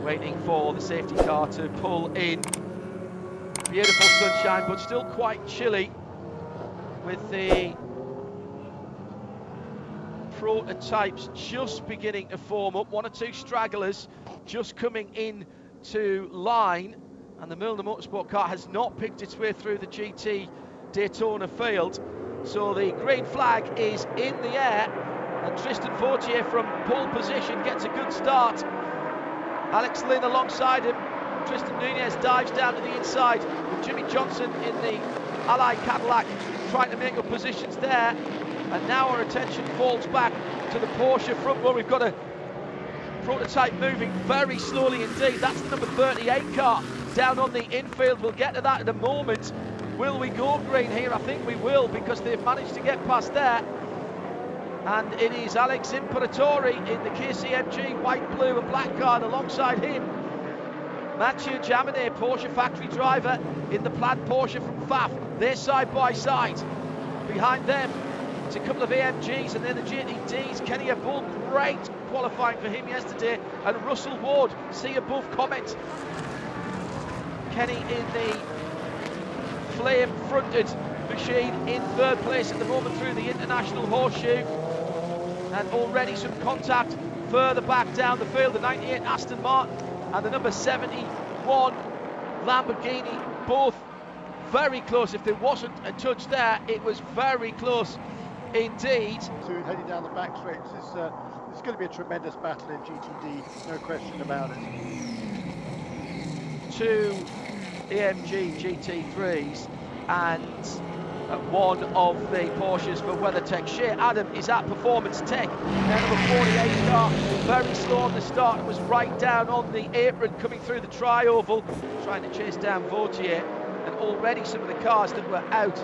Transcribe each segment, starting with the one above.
waiting for the safety car to pull in. Beautiful sunshine, but still quite chilly with the prototypes just beginning to form up. One or two stragglers just coming in to line, and the Milner Motorsport car has not picked its way through the GT Daytona field. So the green flag is in the air, and Tristan Vautier from pole position gets a good start. Alex Lynn alongside him. Tristan Nunez dives down to the inside with Jimmy Johnson in the Allied Cadillac trying to make up positions there. And now our attention falls back to the Porsche front where we've got a prototype moving very slowly indeed. That's the number 38 car down on the infield. We'll get to that in a moment. Will we go green here? I think we will, because they've managed to get past there. And it is Alex Imperatori in the KCMG white, blue and black car, and alongside him Mathieu Jaminet, Porsche factory driver, in the plaid Porsche from Pfaff. They're side by side. Behind them it's a couple of AMGs and then the GTDs. Kenny Bull, great qualifying for him yesterday, and Russell Ward, see above comment. Kenny in the flame fronted machine in third place at the moment through the International Horseshoe, and already some contact further back down the field. The 98 Aston Martin and the number 71 Lamborghini, both very close. If there wasn't a touch there, it was very close indeed. So heading down the back straights, it's going to be a tremendous battle in GTD, no question about it. Two AMG GT3s and one of the Porsches for WeatherTech. Shea Adam is at Performance Tech. Now number 48 car, very slow on the start, and was right down on the apron coming through the tri-oval, trying to chase down Vautier. And already some of the cars that were out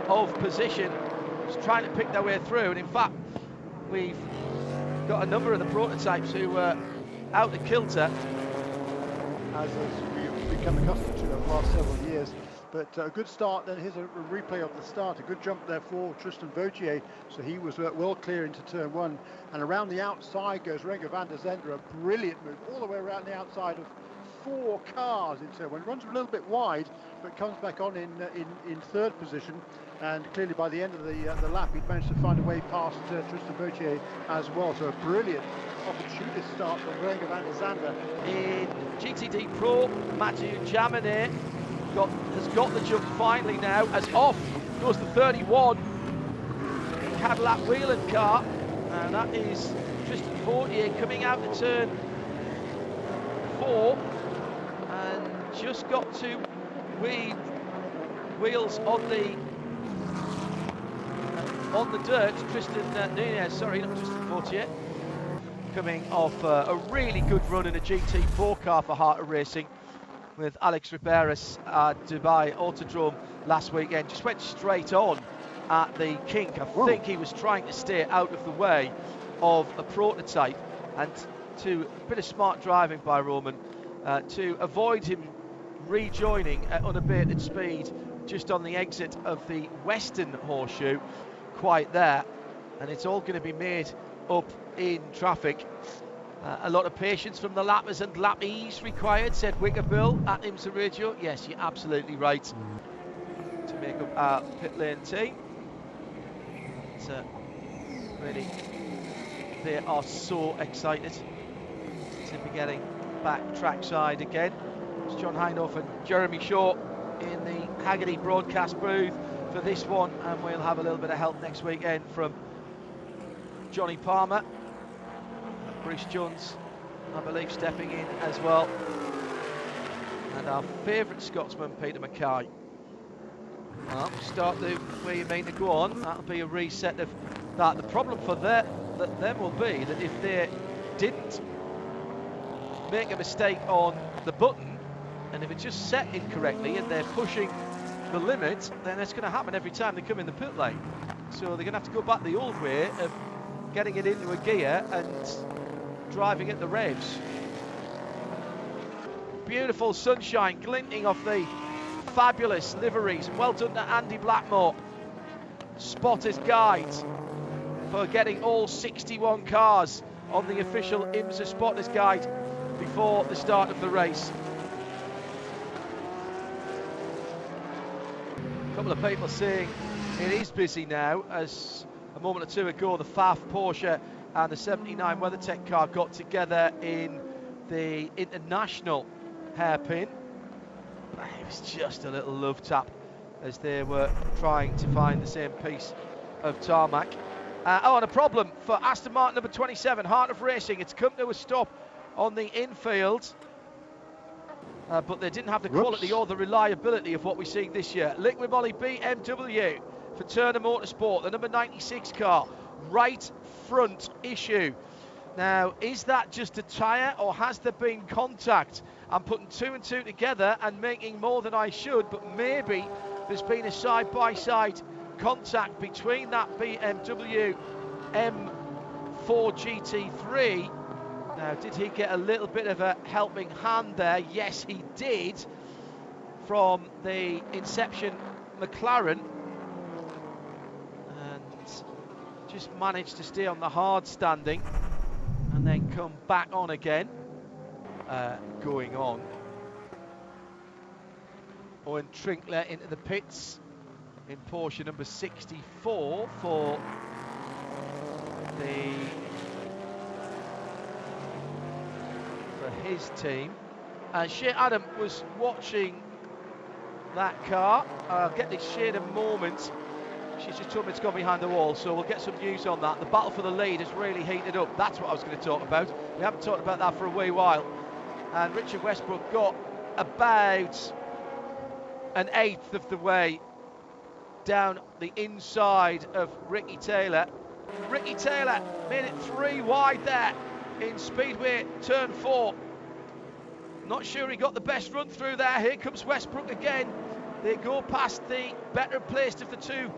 of position was trying to pick their way through. And in fact, we've got a number of the prototypes who were out of kilter, as we've become accustomed to over the last several years. But a good start then. Here's a replay of the start. A good jump there for Tristan Vautier. So he was well clear into turn one. And around the outside goes Renger van der Zender. A brilliant move all the way around the outside of four cars in turn one. Runs a little bit wide, but comes back on in third position. And clearly by the end of the lap, he'd managed to find a way past Tristan Vautier as well. So a brilliant opportunist start from Renger van der Zender. In GTD Pro, Mathieu Jaminet has got the jump finally now, as off goes the 31 Cadillac Whelan car, and that is Tristan Vautier coming out to turn 4 and just got to weave wheels on the dirt. Tristan Nunez, sorry, not Tristan Vautier, coming off a really good run in a GT4 car for Heart of Racing with Alex Riberas at Dubai Autodrome last weekend. Just went straight on at the kink. I think he was trying to stay out of the way of a prototype, and to a bit of smart driving by Roman to avoid him rejoining at unabated speed just on the exit of the Western Horseshoe, quite there, and it's all going to be made up in traffic. A lot of patience from the lappers and lappies required, said Wickerbill at IMSA Radio. Yes, you're absolutely right. To make up our pit lane team. It's really, they are so excited to be getting back trackside again. It's John Hindhaugh and Jeremy Shaw in the Haggerty broadcast booth for this one, and we'll have a little bit of help next weekend from Johnny Palmer. Bruce Jones, I believe, stepping in as well. And our favourite Scotsman, Peter Mackay. Well, start the where you mean to go on. That'll be a reset of that. The problem for them will be that if they didn't make a mistake on the button, and if it's just set incorrectly and they're pushing the limit, then it's going to happen every time they come in the pit lane. So they're going to have to go back the old way of getting it into a gear and driving at the revs. Beautiful sunshine glinting off the fabulous liveries. Well done to Andy Blackmore, Spotter's Guide, for getting all 61 cars on the official IMSA Spotter's Guide before the start of the race. A couple of people saying it is busy now, as a moment or two ago the FAF Porsche and the 79 WeatherTech car got together in the international hairpin. It was just a little love tap as they were trying to find the same piece of tarmac. And a problem for Aston Martin number 27, Heart of Racing. It's come to a stop on the infield, but they didn't have the quality or the reliability of what we're seeing this year. Liquid Moly BMW for Turner Motorsport, the number 96 car, right front issue. Now, is that just a tyre, or has there been contact? I'm putting two and two together and making more than I should, but maybe there's been a side-by-side contact between that BMW M4 GT3. Now, did he get a little bit of a helping hand there? Yes, he did, from the Inception McLaren. And just managed to stay on the hard standing and then come back on again. Going on. Owen Trinkler into the pits in Porsche number 64 for his team. And Shea Adam was watching that car. I'll get this Shea in a moment. She's just told me it's gone behind the wall, so we'll get some news on that. The battle for the lead has really heated up. That's what I was going to talk about. We haven't talked about that for a wee while. And Richard Westbrook got about an eighth of the way down the inside of Ricky Taylor. Ricky Taylor made it 3 wide there in Speedway Turn 4. Not sure he got the best run through there. Here comes Westbrook again. They go past the better placed of the two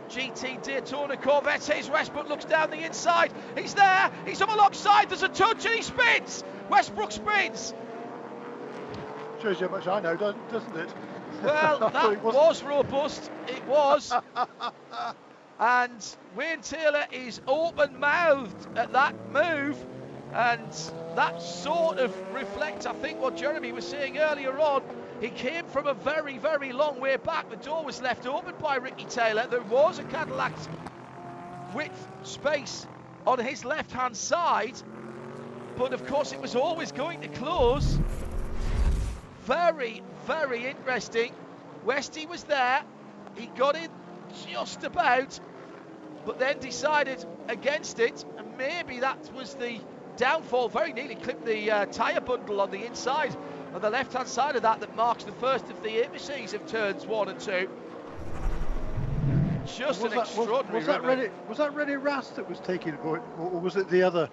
GT Daytona Corvettes. Here's Westbrook, looks down the inside. He's there, he's up alongside, there's a touch and he spins. Westbrook spins. Shows you how much I know, doesn't it? Well, that was robust, it was. And Wayne Taylor is open-mouthed at that move, and that sort of reflects, I think, what Jeremy was saying earlier on. He came from a very, very long way back. The door was left open by Ricky Taylor. There was a Cadillac width space on his left-hand side, but of course it was always going to close. Very, very interesting. Westy was there. He got in just about, but then decided against it, and maybe that was the downfall. Very nearly clipped the tyre bundle on the inside, on the left-hand side of that marks the first of the apices of turns 1 and 2. Just an extraordinary. Was that René Rast that was taking it, or was it the other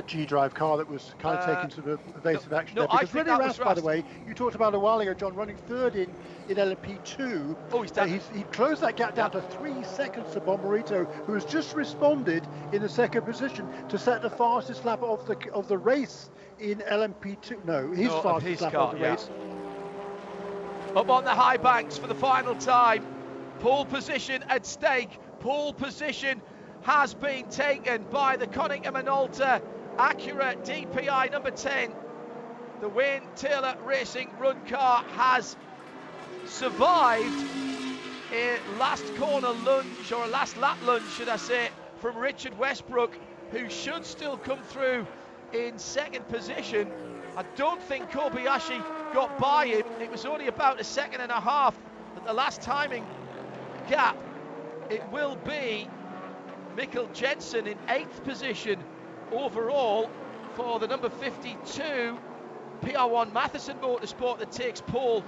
G-Drive car that was kind of taking sort of evasive action there? Because René Rast, by the way, you talked about a while ago, John, running third in LMP2. Oh, he's done. He closed that gap down to 3 seconds to Bomarito, who has just responded in the second position to set the fastest lap of the race in LMP2. No, his fastest lap of the race. Up on the high banks for the final time. Pole position at stake. Pole position has been taken by the Konica Minolta Acura DPI number 10. The Wayne Taylor Racing run car has survived a last corner lunge, or a last lap lunge, should I say, from Richard Westbrook, who should still come through in second position. I don't think Kobayashi got by him. It was only about a second and a half at the last timing gap. It will be Mikkel Jensen in 8th position overall for the number 52 PR1 Matheson Motorsport that takes pole.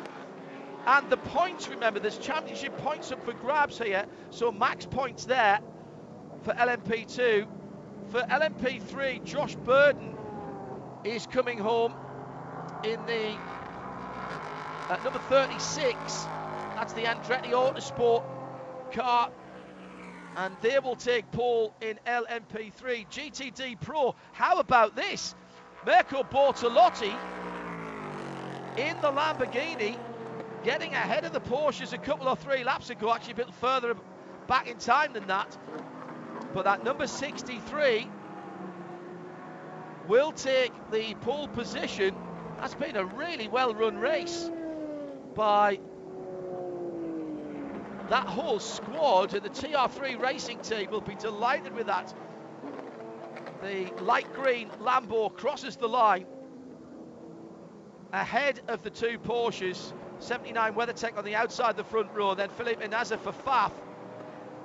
And the points, remember, there's championship points up for grabs here, so max points there for LMP2. For LMP3, Josh Burden is coming home in the number 36. That's the Andretti Autosport car, and they will take pole in LMP3. GTD Pro, how about this? Mirko Bortolotti in the Lamborghini, getting ahead of the Porsches a couple or 3 laps ago, actually a bit further back in time than that. But that number 63 will take the pole position. That's been a really well-run race by that whole squad, and the TR3 racing team will be delighted with that. The light green Lambo crosses the line ahead of the two Porsches. 79 WeatherTech on the outside the front row, then Philippe Inaza for Faf